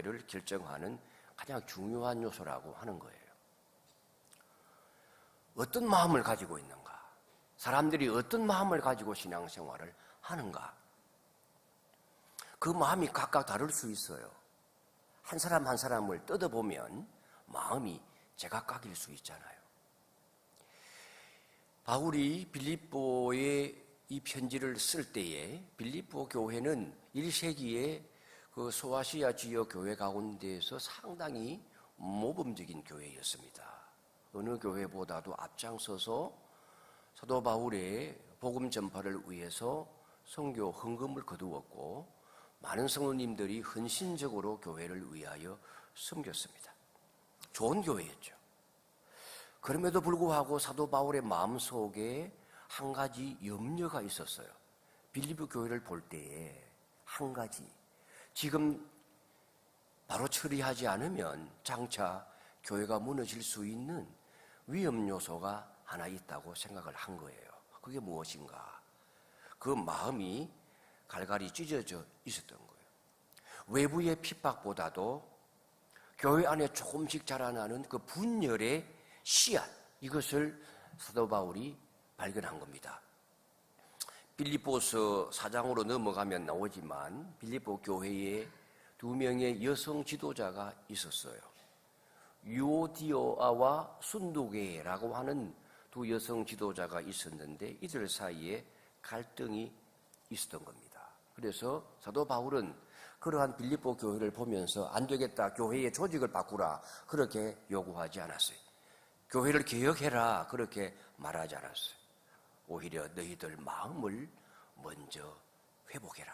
교회를 결정하는 가장 중요한 요소라고 하는 거예요. 어떤 마음을 가지고 있는가? 사람들이 어떤 마음을 가지고 신앙생활을 하는가? 그 마음이 각각 다를 수 있어요. 한 사람 한 사람을 뜯어보면 마음이 제각각일 수 있잖아요. 바울이 빌립보에 이 편지를 쓸 때에 빌립보 교회는 1세기에 그 소아시아 지역 교회 가운데에서 상당히 모범적인 교회였습니다. 어느 교회보다도 앞장서서 사도 바울의 복음 전파를 위해서 선교 헌금을 거두었고 많은 성도님들이 헌신적으로 교회를 위하여 섬겼습니다. 좋은 교회였죠. 그럼에도 불구하고 사도 바울의 마음속에 한 가지 염려가 있었어요. 빌립보 교회를 볼 때에 한 가지, 지금 바로 처리하지 않으면 장차 교회가 무너질 수 있는 위험 요소가 하나 있다고 생각을 한 거예요. 그게 무엇인가? 그 마음이 갈갈이 찢어져 있었던 거예요. 외부의 핍박보다도 교회 안에 조금씩 자라나는 그 분열의 씨앗, 이것을 사도 바울이 발견한 겁니다. 빌립보서 4장으로 넘어가면 나오지만 빌립보 교회에 2명의 여성 지도자가 있었어요. 유오디오아와 순두계라고 하는 두 여성 지도자가 있었는데 이들 사이에 갈등이 있었던 겁니다. 그래서 사도 바울은 그러한 빌립보 교회를 보면서 안 되겠다, 교회의 조직을 바꾸라, 그렇게 요구하지 않았어요. 교회를 개혁해라, 그렇게 말하지 않았어요. 오히려 너희들 마음을 먼저 회복해라.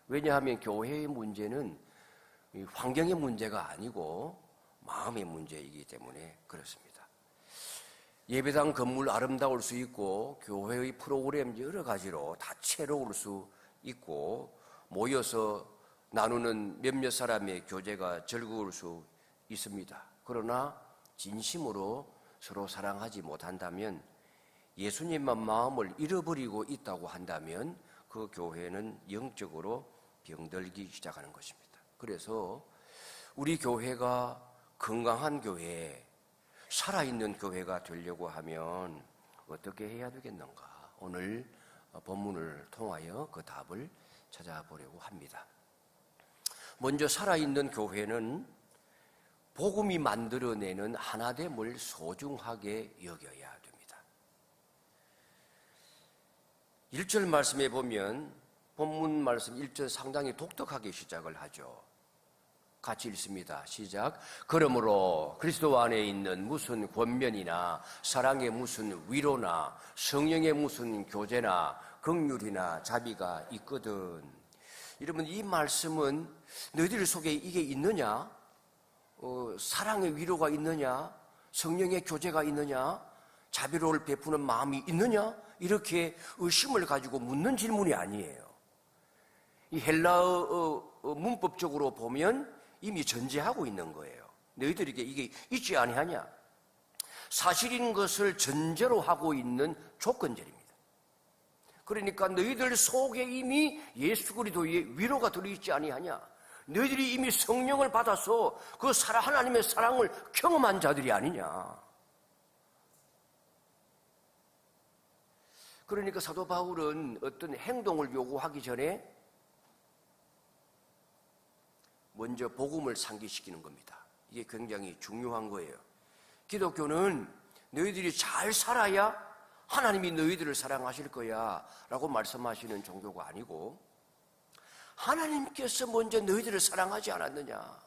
왜냐하면 교회의 문제는 환경의 문제가 아니고 마음의 문제이기 때문에 그렇습니다. 예배당 건물 아름다울 수 있고 교회의 프로그램 여러 가지로 다채로울 수 있고 모여서 나누는 몇몇 사람의 교제가 즐거울 수 있습니다. 그러나 진심으로 서로 사랑하지 못한다면, 예수님만 마음을 잃어버리고 있다고 한다면 그 교회는 영적으로 병들기 시작하는 것입니다. 그래서 우리 교회가 건강한 교회, 살아있는 교회가 되려고 하면 어떻게 해야 되겠는가? 오늘 본문을 통하여 그 답을 찾아보려고 합니다. 먼저 살아있는 교회는 복음이 만들어내는 하나됨을 소중하게 여겨야 됩니다. 1절 말씀에 보면 본문 말씀 1절 상당히 독특하게 시작을 하죠. 같이 읽습니다. 시작. 그러므로 그리스도 안에 있는 무슨 권면이나 사랑의 무슨 위로나 성령의 무슨 교제나 긍휼이나 자비가 있거든. 여러분, 이 말씀은 너희들 속에 이게 있느냐? 사랑의 위로가 있느냐? 성령의 교제가 있느냐? 자비로울 베푸는 마음이 있느냐? 이렇게 의심을 가지고 묻는 질문이 아니에요. 이 헬라어 문법적으로 보면 이미 전제하고 있는 거예요. 너희들에게 이게 있지 아니하냐? 사실인 것을 전제로 하고 있는 조건절입니다. 그러니까 너희들 속에 이미 예수 그리스도의 위로가 들어있지 아니하냐? 너희들이 이미 성령을 받아서 그 하나님의 사랑을 경험한 자들이 아니냐? 그러니까 사도 바울은 어떤 행동을 요구하기 전에 먼저 복음을 상기시키는 겁니다. 이게 굉장히 중요한 거예요. 기독교는 너희들이 잘 살아야 하나님이 너희들을 사랑하실 거야 라고 말씀하시는 종교가 아니고, 하나님께서 먼저 너희들을 사랑하지 않았느냐?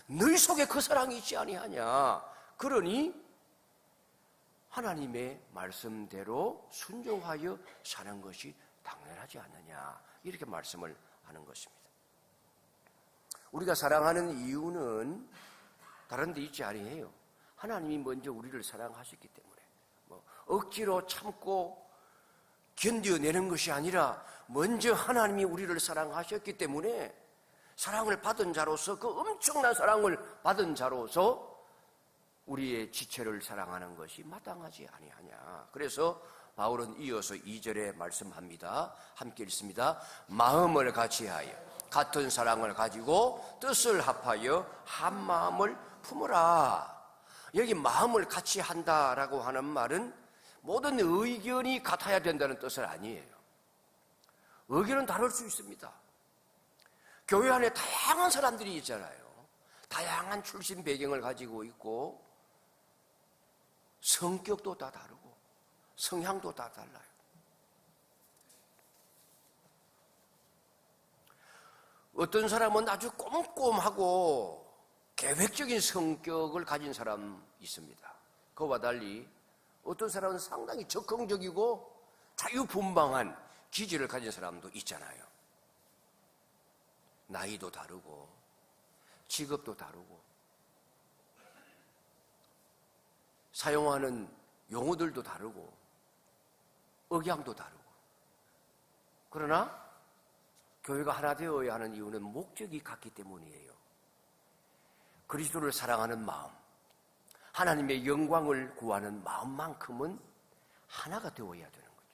너희 속에 그 사랑이 있지 아니하냐? 그러니 하나님의 말씀대로 순종하여 사는 것이 당연하지 않느냐? 이렇게 말씀을 하는 것입니다. 우리가 사랑하는 이유는 다른 데 있지 아니에요. 하나님이 먼저 우리를 사랑하셨기 때문에 억지로 참고 견뎌내는 것이 아니라 먼저 하나님이 우리를 사랑하셨기 때문에 사랑을 받은 자로서, 그 엄청난 사랑을 받은 자로서 우리의 지체를 사랑하는 것이 마땅하지 아니하냐. 그래서 바울은 이어서 2절에 말씀합니다. 함께 읽습니다. 마음을 같이하여 같은 사랑을 가지고 뜻을 합하여 한 마음을 품으라. 여기 마음을 같이 한다라고 하는 말은 모든 의견이 같아야 된다는 뜻은 아니에요. 의견은 다를 수 있습니다. 교회 안에 다양한 사람들이 있잖아요. 다양한 출신 배경을 가지고 있고 성격도 다 다르고 성향도 다 달라요. 어떤 사람은 아주 꼼꼼하고 계획적인 성격을 가진 사람이 있습니다. 그와 달리 어떤 사람은 상당히 적극적이고 자유분방한 기질을 가진 사람도 있잖아요. 나이도 다르고 직업도 다르고 사용하는 용어들도 다르고 억양도 다르고. 그러나 교회가 하나 되어야 하는 이유는 목적이 같기 때문이에요. 그리스도를 사랑하는 마음, 하나님의 영광을 구하는 마음만큼은 하나가 되어야 되는 거죠.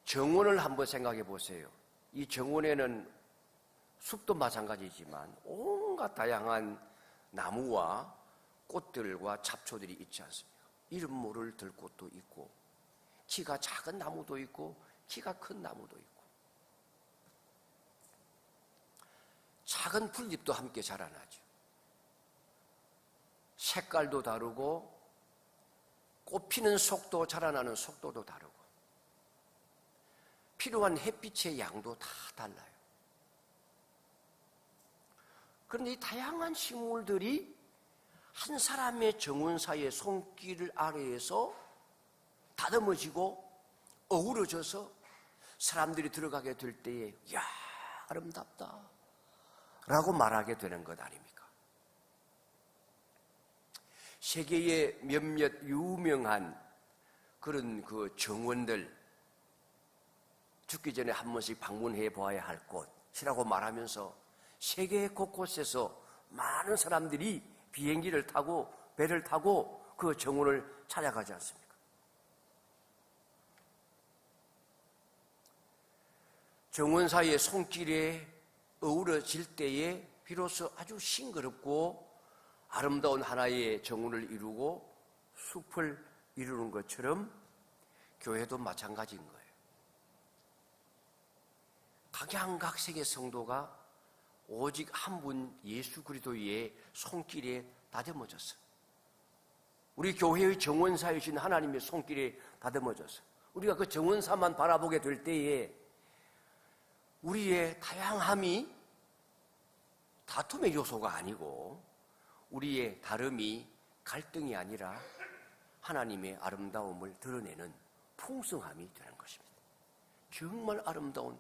정원을 한번 생각해 보세요. 이 정원에는 숲도 마찬가지지만 온갖 다양한 나무와 꽃들과 잡초들이 있지 않습니까? 이름 모를 들꽃도 있고 키가 작은 나무도 있고 키가 큰 나무도 있고 작은 풀잎도 함께 자라나죠. 색깔도 다르고 꽃 피는 속도, 자라나는 속도도 다르고 필요한 햇빛의 양도 다 달라요. 그런데 이 다양한 식물들이 한 사람의 정원사의 손길 아래에서 다듬어지고 어우러져서 사람들이 들어가게 될 때에 이야 아름답다 라고 말하게 되는 것 아닙니까? 세계의 몇몇 유명한 그런 그 정원들, 죽기 전에 한 번씩 방문해 보아야 할 곳이라고 말하면서 세계 곳곳에서 많은 사람들이 비행기를 타고 배를 타고 그 정원을 찾아가지 않습니까? 정원사의 손길에 어우러질 때에 비로소 아주 싱그럽고 아름다운 하나의 정원을 이루고 숲을 이루는 것처럼 교회도 마찬가지인 거예요. 각양각색의 성도가 오직 한 분 예수 그리스도의 손길에 다듬어졌어. 우리 교회의 정원사이신 하나님의 손길에 다듬어졌어. 우리가 그 정원사만 바라보게 될 때에 우리의 다양함이 다툼의 요소가 아니고 우리의 다름이 갈등이 아니라 하나님의 아름다움을 드러내는 풍성함이 되는 것입니다. 정말 아름다운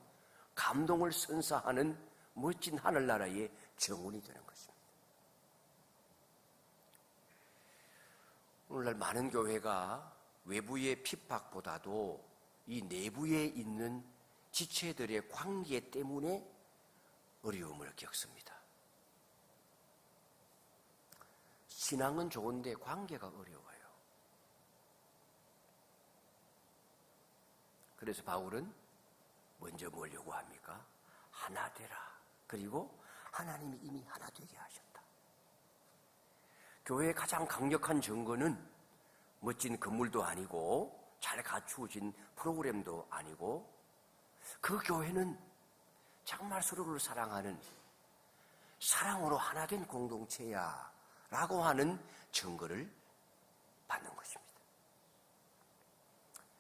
감동을 선사하는 멋진 하늘나라의 정원이 되는 것입니다. 오늘날 많은 교회가 외부의 핍박보다도 이 내부에 있는 지체들의 관계 때문에 어려움을 겪습니다. 신앙은 좋은데 관계가 어려워요. 그래서 바울은 먼저 뭘 요구합니까? 하나 되라. 그리고 하나님이 이미 하나 되게 하셨다. 교회의 가장 강력한 증거는 멋진 건물도 아니고 잘 갖추어진 프로그램도 아니고 그 교회는 정말 서로를 사랑하는 사랑으로 하나 된 공동체야 라고 하는 증거를 받는 것입니다.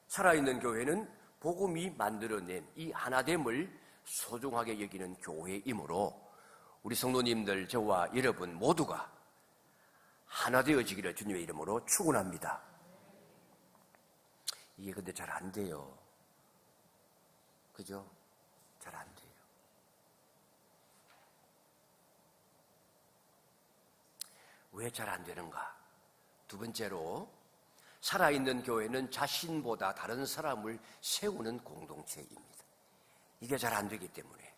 살아있는 교회는 복음이 만들어낸 이 하나됨을 소중하게 여기는 교회이므로 우리 성도님들, 저와 여러분 모두가 하나 되어지기를 주님의 이름으로 축원합니다. 이게 근데 잘 안 돼요. 그죠? 잘 안 돼요. 왜 잘 안 되는가? 두 번째로, 살아있는 교회는 자신보다 다른 사람을 세우는 공동체입니다. 이게 잘 안 되기 때문에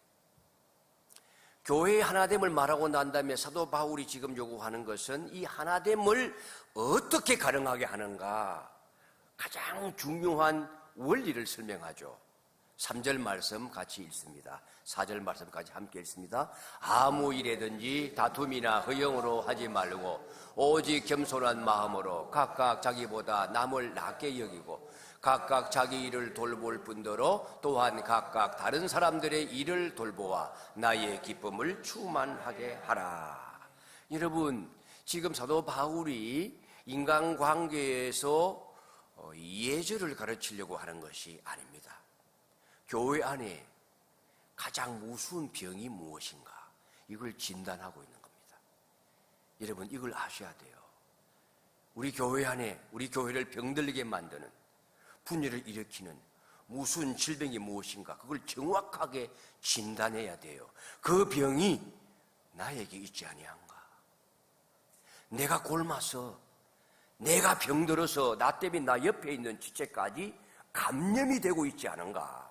교회의 하나됨을 말하고 난 다음에 사도 바울이 지금 요구하는 것은 이 하나됨을 어떻게 가능하게 하는가, 가장 중요한 원리를 설명하죠. 3절 말씀 같이 읽습니다. 4절 말씀까지 함께 읽습니다. 아무 일에든지 다툼이나 허영으로 하지 말고 오직 겸손한 마음으로 각각 자기보다 남을 낮게 여기고 각각 자기 일을 돌볼 뿐더러 또한 각각 다른 사람들의 일을 돌보아 나의 기쁨을 충만하게 하라. 여러분, 지금 사도 바울이 인간관계에서 예절을 가르치려고 하는 것이 아닙니다. 교회 안에 가장 무서운 병이 무엇인가, 이걸 진단하고 있는 겁니다. 여러분, 이걸 아셔야 돼요. 우리 교회 안에 우리 교회를 병들게 만드는, 분열을 일으키는 무슨 질병이 무엇인가, 그걸 정확하게 진단해야 돼요. 그 병이 나에게 있지 아니한가? 내가 굶어서, 내가 병들어서 나 때문에 나 옆에 있는 지체까지 감염이 되고 있지 않은가?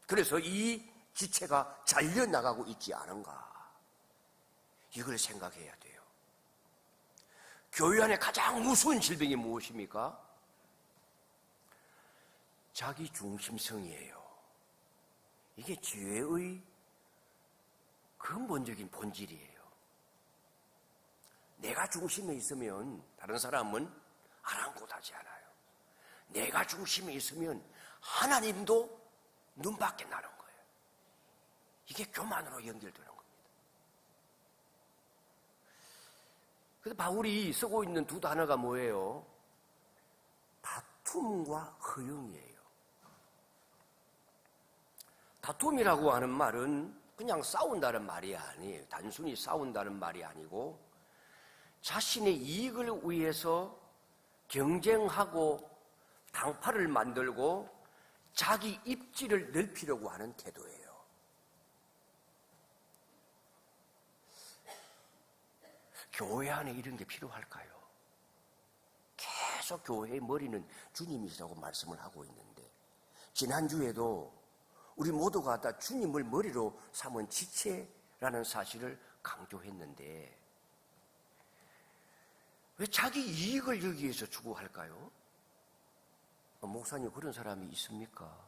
그래서 이 지체가 잘려나가고 있지 않은가? 이걸 생각해야 돼요. 교회 안에 가장 무서운 질병이 무엇입니까? 자기중심성이에요. 이게 죄의 근본적인 본질이에요. 내가 중심에 있으면 다른 사람은 아랑곳하지 않아요. 내가 중심에 있으면 하나님도 눈밖에 나는 거예요. 이게 교만으로 연결되는 겁니다. 그래서 바울이 쓰고 있는 두 단어가 뭐예요? 다툼과 허영이에요. 다툼이라고 하는 말은 그냥 싸운다는 말이 아니에요. 단순히 싸운다는 말이 아니고 자신의 이익을 위해서 경쟁하고 당파를 만들고 자기 입지를 넓히려고 하는 태도예요. 교회 안에 이런 게 필요할까요? 계속 교회의 머리는 주님이시라고 말씀을 하고 있는데, 지난주에도 우리 모두가 다 주님을 머리로 삼은 지체라는 사실을 강조했는데, 왜 자기 이익을 여기에서 추구할까요? 목사님, 그런 사람이 있습니까?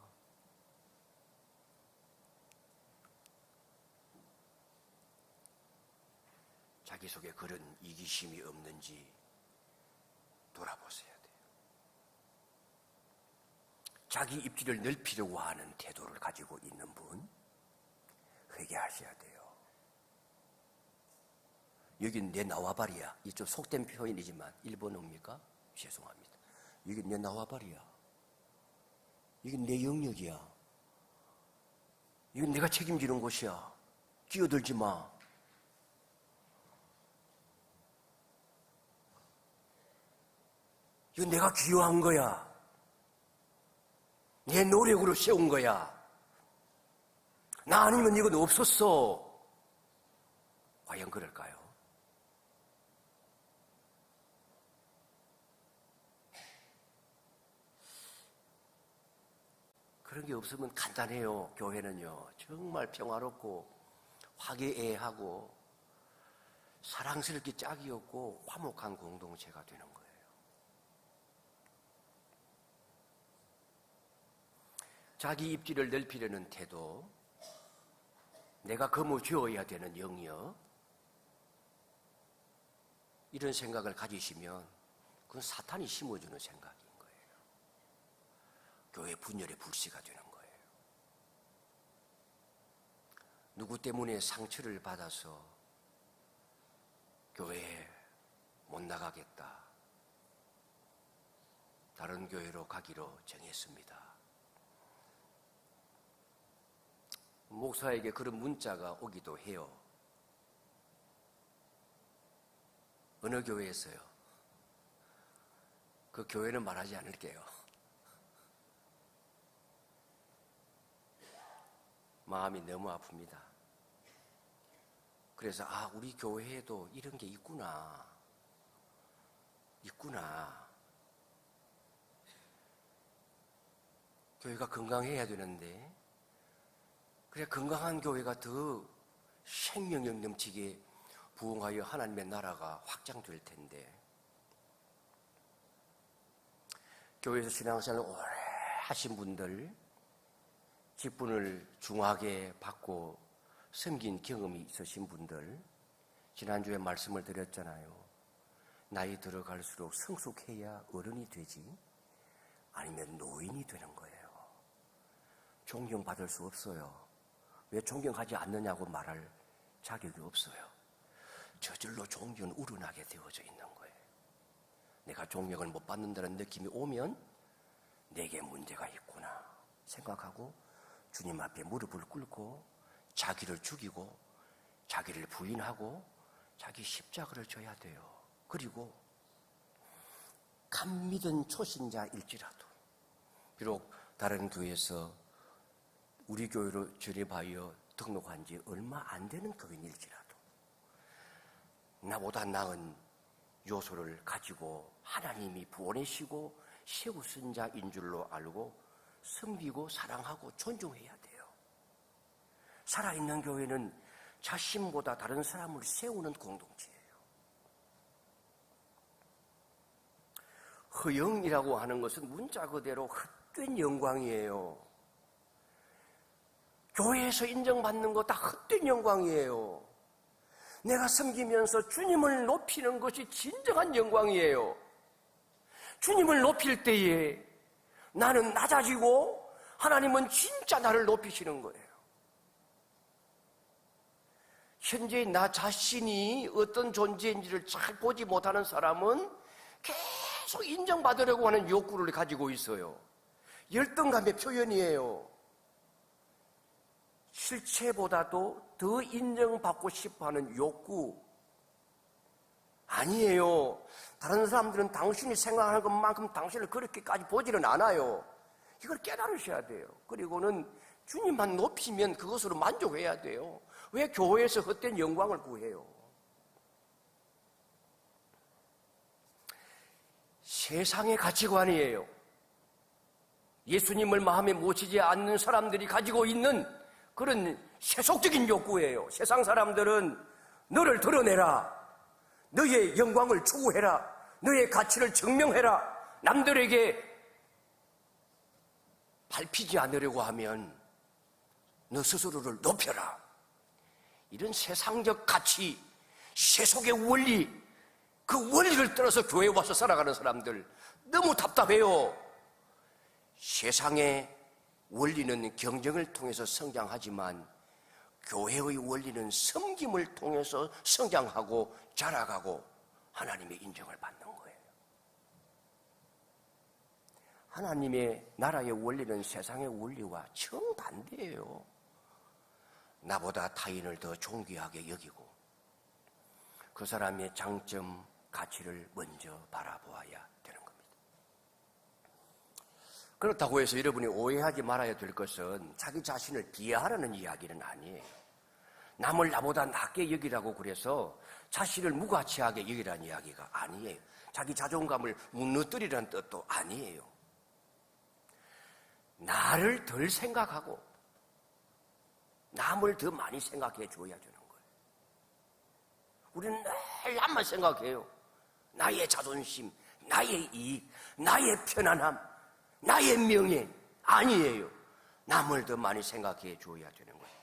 자기 속에 그런 이기심이 없는지 돌아보셔야 돼요. 자기 입지를 넓히려고 하는 태도를 가지고 있는 분, 회개하셔야 돼요. 여긴 내 나와바리야. 이 좀 속된 표현이지만 일본어입니까? 죄송합니다. 여긴 내 나와바리야. 이건 내 영역이야. 이건 내가 책임지는 곳이야. 끼어들지 마. 이건 내가 기여한 거야. 내 노력으로 세운 거야. 나 아니면 이건 없었어. 과연 그럴까요? 그런 게 없으면 간단해요. 교회는요, 정말 평화롭고 화기애애하고 사랑스럽게 짝이 없고 화목한 공동체가 되는 거예요. 자기 입지를 넓히려는 태도, 내가 거머쥐어야 되는 영역, 이런 생각을 가지시면 그건 사탄이 심어주는 생각인 거예요. 교회 분열의 불씨가 되는 거예요. 누구 때문에 상처를 받아서 교회에 못 나가겠다, 다른 교회로 가기로 정했습니다. 목사에게 그런 문자가 오기도 해요. 어느 교회에서요? 그 교회는 말하지 않을게요. 마음이 너무 아픕니다. 그래서 우리 교회에도 이런 게 있구나. 교회가 건강해야 되는데 그래 건강한 교회가 더 생명력 넘치게 부흥하여 하나님의 나라가 확장될 텐데, 교회에서 신앙생활을 오래 하신 분들, 직분을 중하게 받고 섬긴 경험이 있으신 분들, 지난주에 말씀을 드렸잖아요. 나이 들어갈수록 성숙해야 어른이 되지, 아니면 노인이 되는 거예요. 존경받을 수 없어요. 왜 존경하지 않느냐고 말할 자격이 없어요. 저절로 존경은 우러나게 되어져 있는 거예요. 내가 존경을 못 받는다는 느낌이 오면 내게 문제가 있구나 생각하고 주님 앞에 무릎을 꿇고 자기를 죽이고 자기를 부인하고 자기 십자가를 져야 돼요. 그리고 감믿은 초신자일지라도, 비록 다른 교회에서 우리 교회로 전입하여 등록한 지 얼마 안 되는 교인일지라도 나보다 나은 요소를 가지고 하나님이 보내시고 세우신 자인 줄로 알고 섬기고 사랑하고 존중해야 돼요. 살아있는 교회는 자신보다 다른 사람을 세우는 공동체예요. 허영이라고 하는 것은 문자 그대로 헛된 영광이에요. 교회에서 인정받는 거 다 헛된 영광이에요. 내가 섬기면서 주님을 높이는 것이 진정한 영광이에요. 주님을 높일 때에 나는 낮아지고 하나님은 진짜 나를 높이시는 거예요. 현재 나 자신이 어떤 존재인지를 잘 보지 못하는 사람은 계속 인정받으려고 하는 욕구를 가지고 있어요. 열등감의 표현이에요. 실체보다도 더 인정받고 싶어하는 욕구. 아니에요. 다른 사람들은 당신이 생각하는 것만큼 당신을 그렇게까지 보지는 않아요. 이걸 깨달으셔야 돼요. 그리고는 주님만 높이면 그것으로 만족해야 돼요. 왜 교회에서 헛된 영광을 구해요? 세상의 가치관이에요. 예수님을 마음에 모시지 않는 사람들이 가지고 있는 그런 세속적인 욕구예요. 세상 사람들은 너를 드러내라, 너의 영광을 추구해라, 너의 가치를 증명해라, 남들에게 밟히지 않으려고 하면 너 스스로를 높여라. 이런 세상적 가치, 세속의 원리, 그 원리를 따라서 교회에 와서 살아가는 사람들 너무 답답해요. 세상의 원리는 경쟁을 통해서 성장하지만 교회의 원리는 섬김을 통해서 성장하고 자라가고 하나님의 인정을 받는 거예요. 하나님의 나라의 원리는 세상의 원리와 정반대예요. 나보다 타인을 더 존귀하게 여기고 그 사람의 장점, 가치를 먼저 바라보아야 되는 겁니다. 그렇다고 해서 여러분이 오해하지 말아야 될 것은 자기 자신을 비하하라는 이야기는 아니에요. 남을 나보다 낮게 여기라고 그래서 자신을 무가치하게 여기라는 이야기가 아니에요. 자기 자존감을 무너뜨리라는 뜻도 아니에요. 나를 덜 생각하고 남을 더 많이 생각해 줘야 되는 거예요. 우리는 늘 남만 생각해요. 나의 자존심, 나의 이익, 나의 편안함, 나의 명예. 아니에요. 남을 더 많이 생각해 줘야 되는 거예요.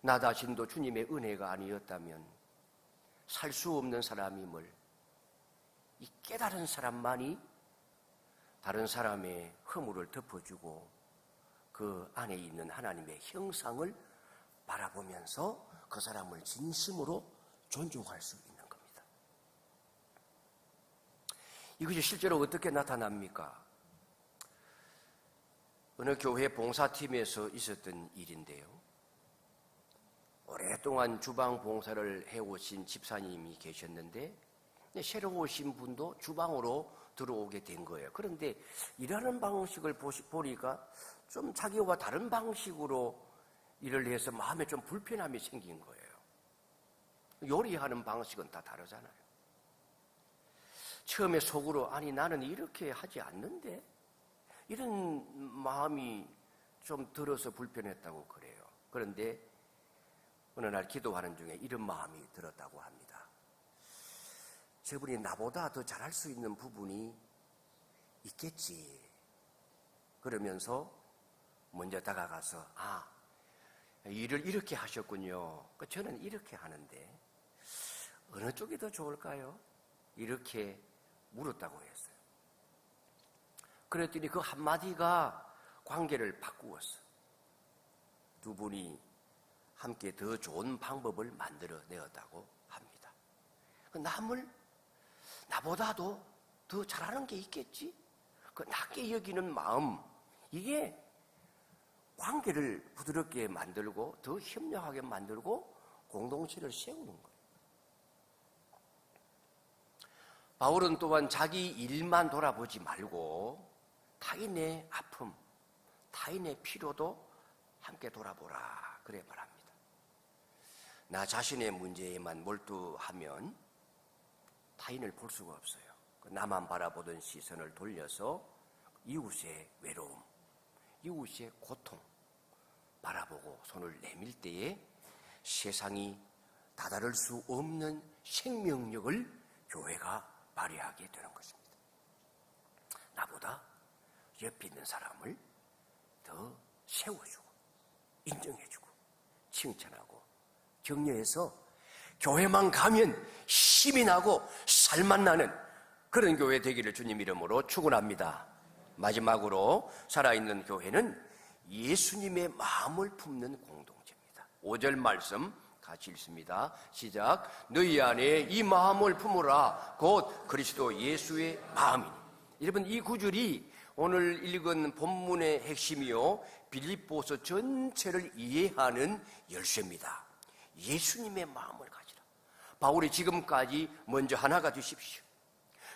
나 자신도 주님의 은혜가 아니었다면 살 수 없는 사람임을 이 깨달은 사람만이 다른 사람의 허물을 덮어주고 그 안에 있는 하나님의 형상을 바라보면서 그 사람을 진심으로 존중할 수 있는 겁니다. 이것이 실제로 어떻게 나타납니까? 어느 교회 봉사팀에서 있었던 일인데요. 오랫동안 주방 봉사를 해오신 집사님이 계셨는데 새로 오신 분도 주방으로 들어오게 된 거예요. 그런데 일하는 방식을 보니까 좀 자기와 다른 방식으로 일을 해서 마음에 좀 불편함이 생긴 거예요. 요리하는 방식은 다 다르잖아요. 처음에 속으로 아니 나는 이렇게 하지 않는데 이런 마음이 좀 들어서 불편했다고 그래요. 그런데 어느 날 기도하는 중에 이런 마음이 들었다고 합니다. 저분이 나보다 더 잘할 수 있는 부분이 있겠지. 그러면서 먼저 다가가서 일을 이렇게 하셨군요. 저는 이렇게 하는데 어느 쪽이 더 좋을까요? 이렇게 물었다고 했어요. 그랬더니 그 한마디가 관계를 바꾸었어. 두 분이 함께 더 좋은 방법을 만들어내었다고 합니다. 남을 나보다도 더 잘하는 게 있겠지? 그 낮게 여기는 마음, 이게 관계를 부드럽게 만들고 더 협력하게 만들고 공동체를 세우는 거예요. 바울은 또한 자기 일만 돌아보지 말고 타인의 아픔, 타인의 필요도 함께 돌아보라, 그래 말합니다. 나 자신의 문제에만 몰두하면 타인을 볼 수가 없어요. 나만 바라보던 시선을 돌려서 이웃의 외로움, 이웃의 고통 바라보고 손을 내밀 때에 세상이 다다를 수 없는 생명력을 교회가 발휘하게 되는 것입니다. 나보다 옆에 있는 사람을 더 세워주고 인정해주고 칭찬하고 격려해서 교회만 가면 힘이 나고 살만 나는 그런 교회 되기를 주님 이름으로 축원합니다. 마지막으로 살아있는 교회는 예수님의 마음을 품는 공동체입니다. 5절 말씀 같이 읽습니다. 시작. 너희 안에 이 마음을 품으라. 곧 그리스도 예수의 마음이니. 여러분, 이 구절이 오늘 읽은 본문의 핵심이요, 빌립보서 전체를 이해하는 열쇠입니다. 예수님의 마음을 가지라. 바울이 지금까지 먼저 하나 가지십시오,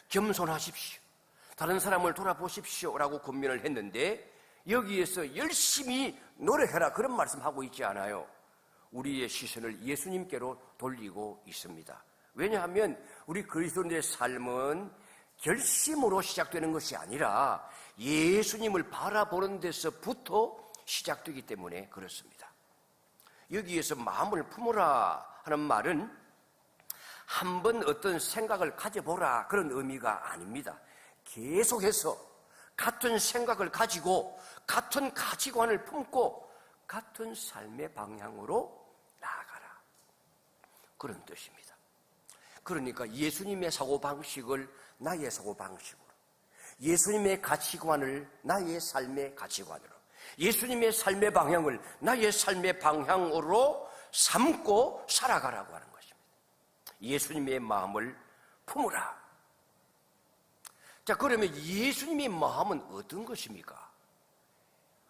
겸손하십시오, 다른 사람을 돌아보십시오 라고 권면을 했는데, 여기에서 열심히 노력해라 그런 말씀하고 있지 않아요. 우리의 시선을 예수님께로 돌리고 있습니다. 왜냐하면 우리 그리스도인의 삶은 결심으로 시작되는 것이 아니라 예수님을 바라보는 데서부터 시작되기 때문에 그렇습니다. 여기에서 마음을 품으라 하는 말은 한번 어떤 생각을 가져보라 그런 의미가 아닙니다. 계속해서 같은 생각을 가지고 같은 가치관을 품고 같은 삶의 방향으로 나아가라, 그런 뜻입니다. 그러니까 예수님의 사고방식을 나의 사고방식으로, 예수님의 가치관을 나의 삶의 가치관으로, 예수님의 삶의 방향을 나의 삶의 방향으로 삼고 살아가라고 하는 것입니다. 예수님의 마음을 품으라. 자, 그러면 예수님의 마음은 어떤 것입니까?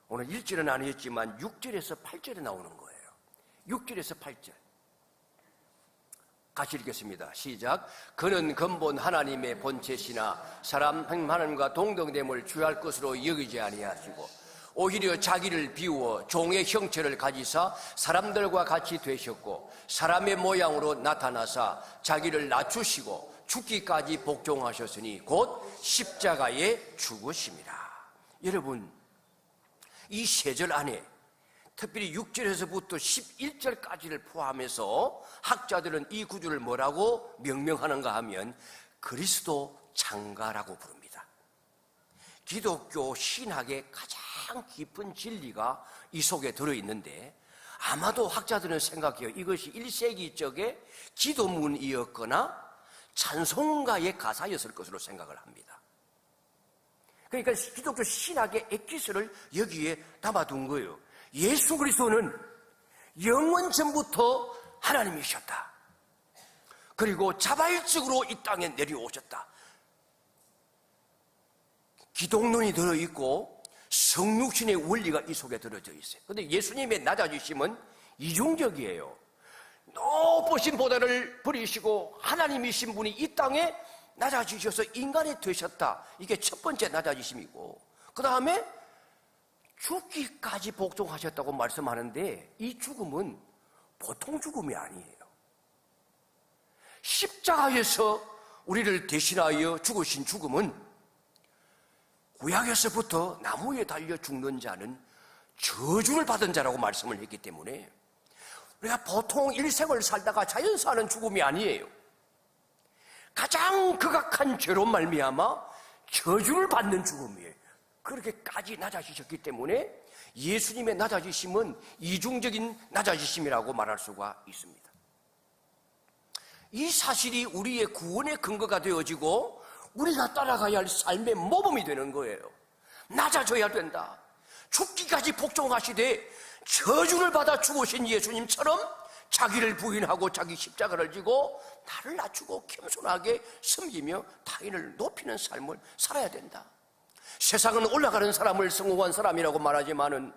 오늘 1절은 아니었지만 6절에서 8절에 나오는 거예요. 6절에서 8절 같이 읽겠습니다. 시작. 그는 근본 하나님의 본체시나 사람 하나님과 동등됨을 주할 것으로 여기지 아니하시고 오히려 자기를 비우어 종의 형체를 가지사 사람들과 같이 되셨고 사람의 모양으로 나타나사 자기를 낮추시고 죽기까지 복종하셨으니 곧 십자가에 죽으심이라. 여러분, 이 세 절 안에 특별히 6절에서부터 11절까지를 포함해서 학자들은 이 구절을 뭐라고 명명하는가 하면 그리스도 장가라고 부릅니다. 기독교 신학의 가장 깊은 진리가 이 속에 들어있는데, 아마도 학자들은 생각해요. 이것이 1세기 쪽에 기도문이었거나 찬송가의 가사였을 것으로 생각을 합니다. 그러니까 기독교 신학의 엑기스를 여기에 담아둔 거예요. 예수 그리스도는 영원 전부터 하나님이셨다. 그리고 자발적으로 이 땅에 내려오셨다. 기독론이 들어있고 성육신의 원리가 이 속에 들어져 있어요. 그런데 예수님의 낮아지심은 이중적이에요. 높으신 보다를 버리시고 하나님이신 분이 이 땅에 낮아지셔서 인간이 되셨다. 이게 첫 번째 낮아지심이고, 그 다음에 죽기까지 복종하셨다고 말씀하는데, 이 죽음은 보통 죽음이 아니에요. 십자가에서 우리를 대신하여 죽으신 죽음은 구약에서부터 나무에 달려 죽는 자는 저주를 받은 자라고 말씀을 했기 때문에 우리가 보통 일생을 살다가 자연사하는 죽음이 아니에요. 가장 극악한 죄로 말미암아 저주를 받는 죽음이에요. 그렇게까지 낮아지셨기 때문에 예수님의 낮아지심은 이중적인 낮아지심이라고 말할 수가 있습니다. 이 사실이 우리의 구원의 근거가 되어지고 우리가 따라가야 할 삶의 모범이 되는 거예요. 낮아져야 된다. 죽기까지 복종하시되 저주를 받아 죽으신 예수님처럼 자기를 부인하고 자기 십자가를 지고 나를 낮추고 겸손하게 섬기며 타인을 높이는 삶을 살아야 된다. 세상은 올라가는 사람을 성공한 사람이라고 말하지만은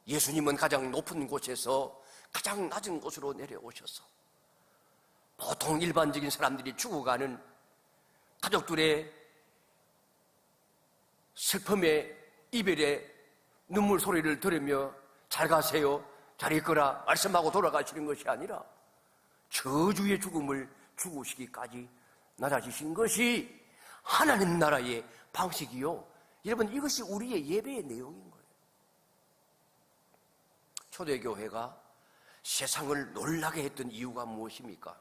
예수님은 가장 높은 곳에서 가장 낮은 곳으로 내려오셔서 보통 일반적인 사람들이 죽어가는 가족들의 슬픔에 이별의 눈물 소리를 들으며 잘 가세요, 잘 있거라 말씀하고 돌아가시는 것이 아니라 저주의 죽음을 죽으시기까지 낮아지신 것이 하나님 나라의 방식이요. 여러분, 이것이 우리의 예배의 내용인 거예요. 초대교회가 세상을 놀라게 했던 이유가 무엇입니까?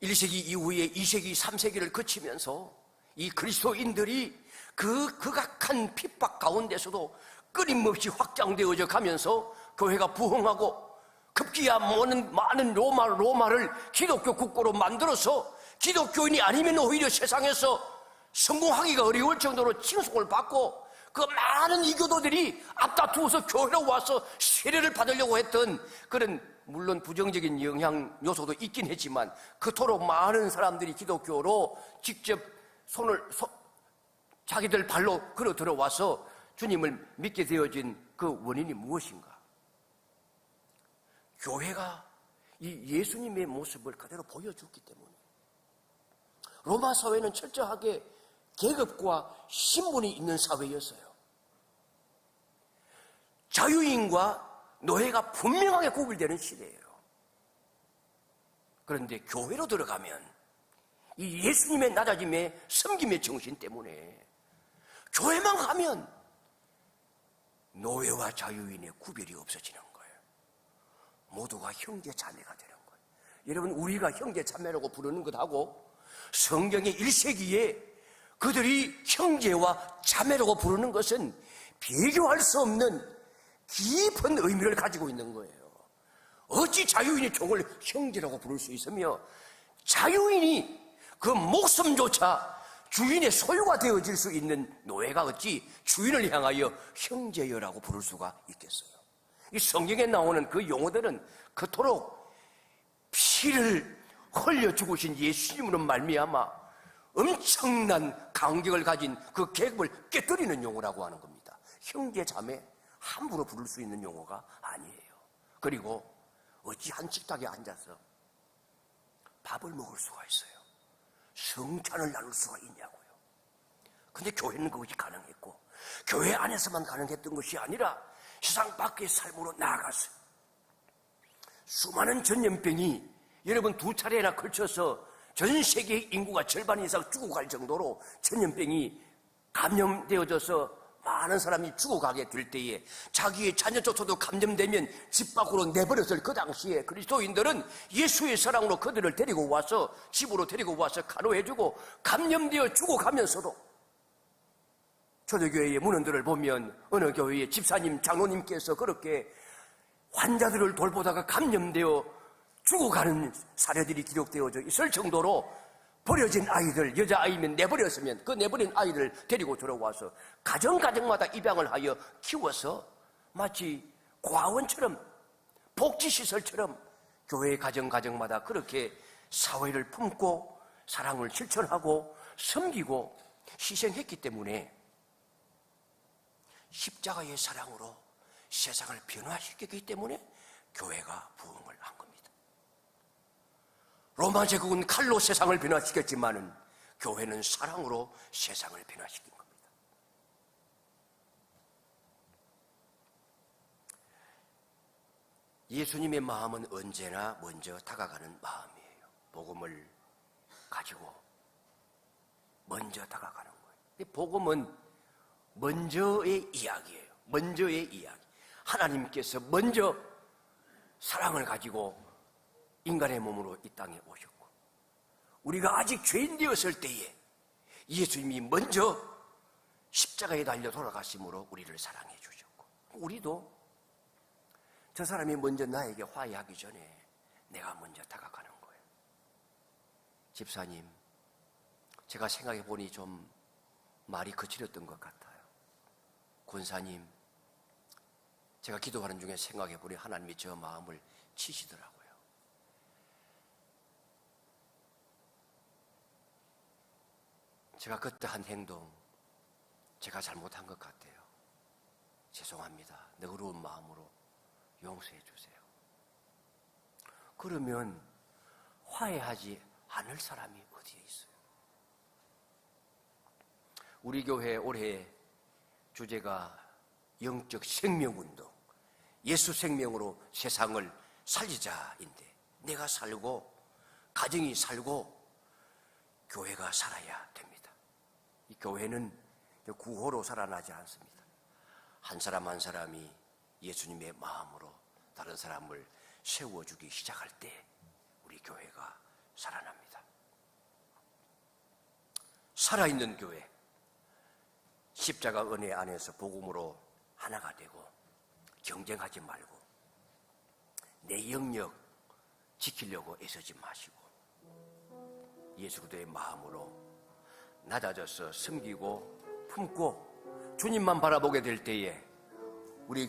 1세기 이후에 2세기, 3세기를 거치면서 이 그리스도인들이 그 극악한 핍박 가운데서도 끊임없이 확장되어져 가면서 교회가 부흥하고 급기야 많은 로마를 기독교 국가로 만들어서 기독교인이 아니면 오히려 세상에서 성공하기가 어려울 정도로 칭송을 받고 그 많은 이교도들이 앞다투어서 교회로 와서 세례를 받으려고 했던 그런, 물론 부정적인 영향 요소도 있긴 했지만 그토록 많은 사람들이 기독교로 직접 자기들 발로 걸어 들어와서 주님을 믿게 되어진 그 원인이 무엇인가? 교회가 이 예수님의 모습을 그대로 보여줬기 때문에. 로마 사회는 철저하게 계급과 신분이 있는 사회였어요. 자유인과 노예가 분명하게 구별되는 시대예요. 그런데 교회로 들어가면 이 예수님의 낮아짐의 섬김의 정신 때문에 교회만 가면 노예와 자유인의 구별이 없어지는 거예요. 모두가 형제 자매가 되는 거예요. 여러분, 우리가 형제 자매라고 부르는 것하고 성경의 1세기에 그들이 형제와 자매라고 부르는 것은 비교할 수 없는 깊은 의미를 가지고 있는 거예요. 어찌 자유인이 종을 형제라고 부를 수 있으며 자유인이 그 목숨조차 주인의 소유가 되어질 수 있는 노예가 어찌 주인을 향하여 형제여라고 부를 수가 있겠어요? 이 성경에 나오는 그 용어들은 그토록 피를 흘려 죽으신 예수님으로 말미암아 엄청난 간격을 가진 그 계급을 깨뜨리는 용어라고 하는 겁니다. 형제 자매 함부로 부를 수 있는 용어가 아니에요. 그리고 어찌 한 식탁에 앉아서 밥을 먹을 수가 있어요? 성찬을 나눌 수가 있냐고요. 근데 교회는 그것이 가능했고, 교회 안에서만 가능했던 것이 아니라 세상 밖의 삶으로 나아갔어요. 수많은 전염병이 여러분 2차례나 걸쳐서 전 세계 인구가 절반 이상 죽어갈 정도로 전염병이 감염되어져서 많은 사람이 죽어가게 될 때에 자기의 자녀조차도 감염되면 집 밖으로 내버렸을 그 당시에 그리스도인들은 예수의 사랑으로 그들을 데리고 와서 집으로 데리고 와서 간호해주고 감염되어 죽어가면서도 초대교회의 문헌들을 보면 어느 교회의 집사님, 장로님께서 그렇게 환자들을 돌보다가 감염되어 죽어가는 사례들이 기록되어져 있을 정도로 버려진 아이들, 여자아이면 내버렸으면 그 내버린 아이를 데리고 들어와서 가정마다 입양을 하여 키워서 마치 고아원처럼 복지시설처럼 교회 가정마다 그렇게 사회를 품고 사랑을 실천하고 섬기고 희생했기 때문에 십자가의 사랑으로 세상을 변화시켰기 때문에 교회가 부흥을 한 겁니다. 로마 제국은 칼로 세상을 변화시켰지만은 교회는 사랑으로 세상을 변화시킨 겁니다. 예수님의 마음은 언제나 먼저 다가가는 마음이에요. 복음을 가지고 먼저 다가가는 거예요. 이 복음은 먼저의 이야기예요. 먼저의 이야기. 하나님께서 먼저 사랑을 가지고 인간의 몸으로 이 땅에 오셨고, 우리가 아직 죄인 되었을 때에 예수님이 먼저 십자가에 달려 돌아가심으로 우리를 사랑해 주셨고, 우리도 저 사람이 먼저 나에게 화해하기 전에 내가 먼저 다가가는 거예요. 집사님, 제가 생각해 보니 좀 말이 거칠었던 것 같아요. 권사님, 제가 기도하는 중에 생각해 보니 하나님이 저 마음을 치시더라고요. 제가 그때 한 행동, 제가 잘못한 것 같아요. 죄송합니다. 너그러운 마음으로 용서해 주세요. 그러면 화해하지 않을 사람이 어디에 있어요? 우리 교회 올해 주제가 영적 생명운동, 예수 생명으로 세상을 살리자인데, 내가 살고 가정이 살고 교회가 살아야 됩니다. 이 교회는 구호로 살아나지 않습니다. 한 사람 한 사람이 예수님의 마음으로 다른 사람을 세워주기 시작할 때 우리 교회가 살아납니다. 살아있는 교회, 십자가 은혜 안에서 복음으로 하나가 되고 경쟁하지 말고 내 영역 지키려고 애쓰지 마시고 예수 그리스도의 마음으로 낮아져서 섬기고 품고 주님만 바라보게 될 때에 우리